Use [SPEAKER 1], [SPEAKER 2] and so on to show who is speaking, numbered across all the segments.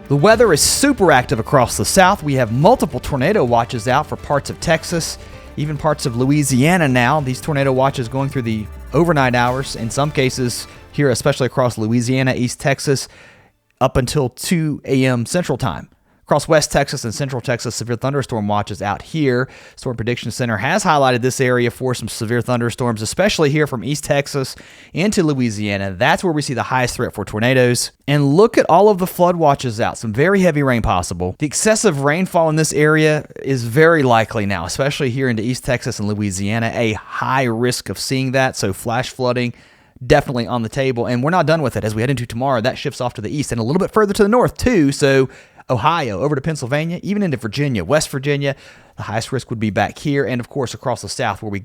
[SPEAKER 1] The weather is super active across the south. We have multiple tornado watches out for parts of Texas, even parts of Louisiana now. These tornado watches going through the overnight hours, in some cases here, especially across Louisiana, East Texas, up until 2 a.m. Central Time. Across West Texas and Central Texas, severe thunderstorm watches out here. Storm Prediction Center has highlighted this area for some severe thunderstorms, especially here from East Texas into Louisiana. That's where we see the highest threat for tornadoes. And look at all of the flood watches out. Some very heavy rain possible. The excessive rainfall in this area is very likely now, especially here into East Texas and Louisiana. A high risk of seeing that, so flash flooding definitely on the table. And we're not done with it. As we head into tomorrow, that shifts off to the east and a little bit further to the north too. So Ohio, over to Pennsylvania, even into Virginia, West Virginia. The highest risk would be back here, and of course across the south where we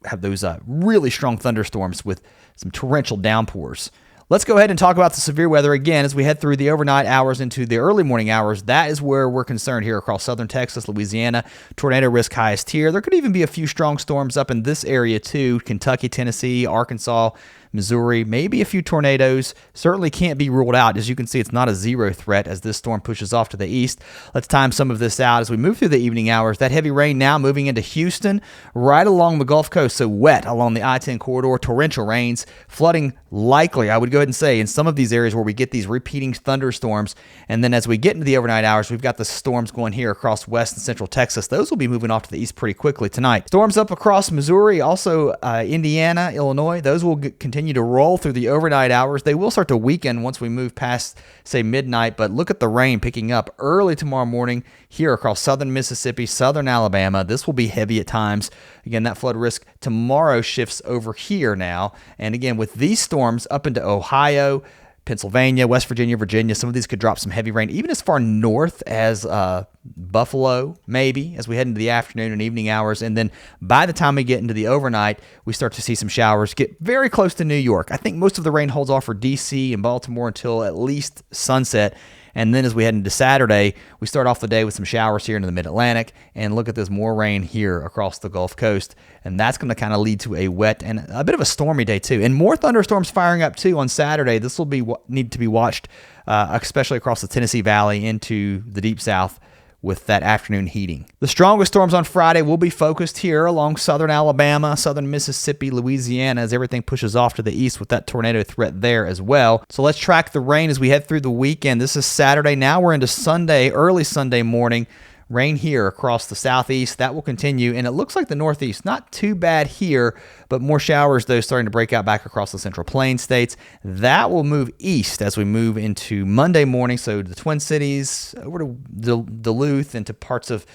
[SPEAKER 1] have those really strong thunderstorms with some torrential downpours. Let's go ahead and talk about the severe weather again as we head through the overnight hours into the early morning hours. That is where we're concerned here across southern Texas, Louisiana. Tornado risk highest here. There could even be a few strong storms up in this area too. Kentucky, Tennessee, Arkansas, Missouri, maybe a few tornadoes. Certainly can't be ruled out. As you can see, it's not a zero threat as this storm pushes off to the east. Let's time some of this out as we move through the evening hours. That heavy rain now moving into Houston, right along the Gulf Coast, so wet along the I-10 corridor, torrential rains, flooding likely, I would go ahead and say, in some of these areas where we get these repeating thunderstorms. And then as we get into the overnight hours, we've got the storms going here across west and central Texas. Those will be moving off to the east pretty quickly tonight. Storms up across Missouri, also Indiana, Illinois. Those will continue to roll through the overnight hours. They will start to weaken once we move past, say, midnight, but look at the rain picking up early tomorrow morning here across southern Mississippi, southern Alabama. This will be heavy at times. Again, that flood risk tomorrow shifts over here now. And again, with these storms up into Ohio, Pennsylvania, West Virginia, Virginia, some of these could drop some heavy rain, even as far north as Buffalo, maybe, as we head into the afternoon and evening hours. And then by the time we get into the overnight, we start to see some showers get very close to New York. I think most of the rain holds off for D.C. and Baltimore until at least sunset. And then as we head into Saturday, we start off the day with some showers here into the mid-Atlantic. And look at this, more rain here across the Gulf Coast. And that's going to kind of lead to a wet and a bit of a stormy day too. And more thunderstorms firing up too on Saturday. This will be need to be watched, especially across the Tennessee Valley into the Deep South with that afternoon heating. The strongest storms on Friday will be focused here along southern Alabama, southern Mississippi, Louisiana, as everything pushes off to the east with that tornado threat there as well. So let's track the rain as we head through the weekend. This is Saturday. Now we're into Sunday, early Sunday morning. Rain here across the southeast. That will continue, and it looks like the northeast, not too bad here, but more showers, though, starting to break out back across the Central Plains states. That will move east as we move into Monday morning, so the Twin Cities, over to Duluth, into parts of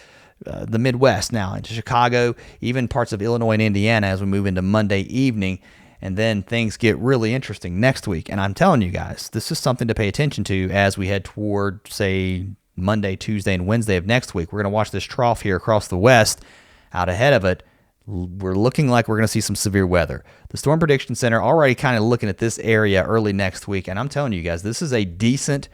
[SPEAKER 1] the Midwest now, into Chicago, even parts of Illinois and Indiana as we move into Monday evening. And then things get really interesting next week. And I'm telling you guys, this is something to pay attention to as we head toward, say, Monday, Tuesday, and Wednesday of next week. We're going to watch this trough here across the west. Out ahead of it, we're looking like we're going to see some severe weather. The Storm Prediction Center already kind of looking at this area early next week, and I'm telling you guys, this is a decent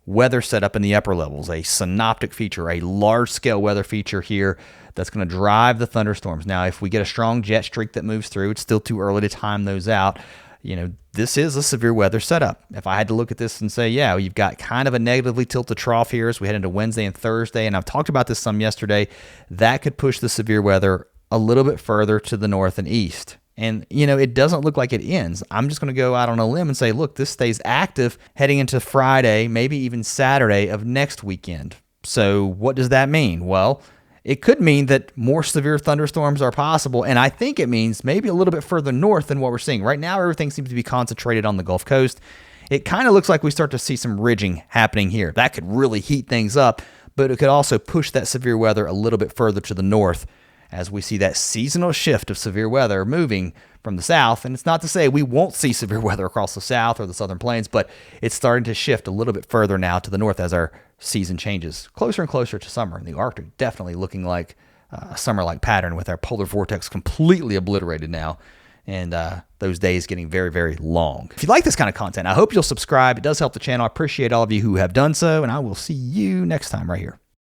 [SPEAKER 1] weather setup in the upper levels, a synoptic feature, a large-scale weather feature here that's going to drive the thunderstorms. Now, if we get a strong jet streak that moves through, it's still too early to time those out. You know, this is a severe weather setup. If I had to look at this and say, yeah, you've got kind of a negatively tilted trough here as we head into Wednesday and Thursday, and I've talked about this some yesterday, that could push the severe weather a little bit further to the north and east. And, you know, it doesn't look like it ends. I'm just going to go out on a limb and say, look, this stays active heading into Friday, maybe even Saturday of next weekend. So what does that mean? Well, it could mean that more severe thunderstorms are possible, and I think it means maybe a little bit further north than what we're seeing. Right now, everything seems to be concentrated on the Gulf Coast. It kind of looks like we start to see some ridging happening here. That could really heat things up, but it could also push that severe weather a little bit further to the north as we see that seasonal shift of severe weather moving from the south. And it's not to say we won't see severe weather across the south or the southern plains, but it's starting to shift a little bit further now to the north as our season changes closer and closer to summer. And the Arctic definitely looking like a summer-like pattern with our polar vortex completely obliterated now, and those days getting very, very long. If you like this kind of content, I hope you'll subscribe. It does help the channel. I appreciate all of you who have done so, and I will see you next time right here.